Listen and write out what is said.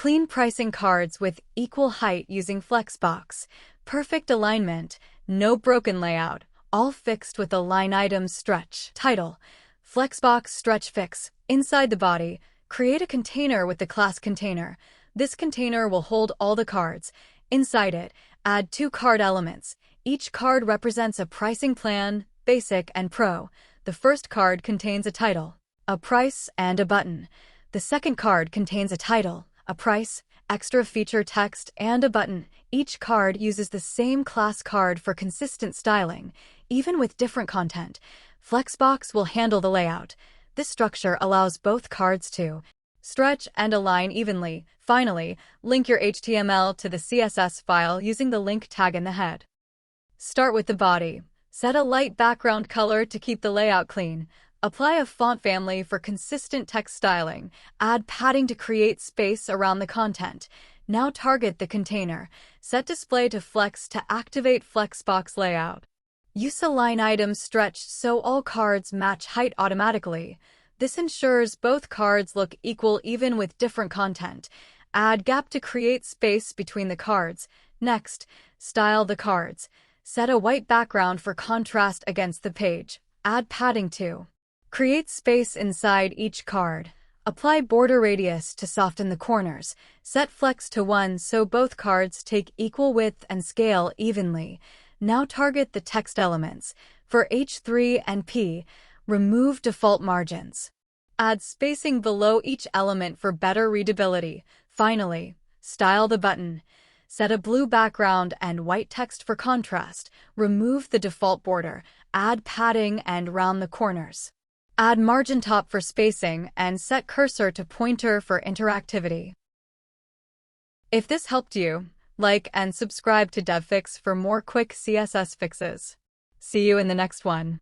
Clean pricing cards with equal height using Flexbox. Perfect alignment, no broken layout, all fixed with a line item stretch. Title: Flexbox Stretch Fix. Inside the body, create a container with the class container. This container will hold all the cards. Inside it, add 2 card elements. Each card represents a pricing plan, Basic and Pro. The first card contains a title, a price, and a button. The second card contains a title, a price, extra feature text, and a button. Each card uses the same class card for consistent styling, even with different content. Flexbox will handle the layout. This structure allows both cards to stretch and align evenly. Finally, link your HTML to the CSS file using the link tag in the head. Start with the body. Set a light background color to keep the layout clean. Apply a font family for consistent text styling. Add padding to create space around the content. Now target the container. Set display to flex to activate Flexbox layout. Use a line item stretch so all cards match height automatically. This ensures both cards look equal even with different content. Add gap to create space between the cards. Next, style the cards. Set a white background for contrast against the page. Add padding to create space inside each card. Apply border radius to soften the corners. Set flex to 1 so both cards take equal width and scale evenly. Now target the text elements. For H3 and P, remove default margins. Add spacing below each element for better readability. Finally, style the button. Set a blue background and white text for contrast. Remove the default border. Add padding and round the corners. Add margin top for spacing and set cursor to pointer for interactivity. If this helped you, like and subscribe to DevFix for more quick CSS fixes. See you in the next one.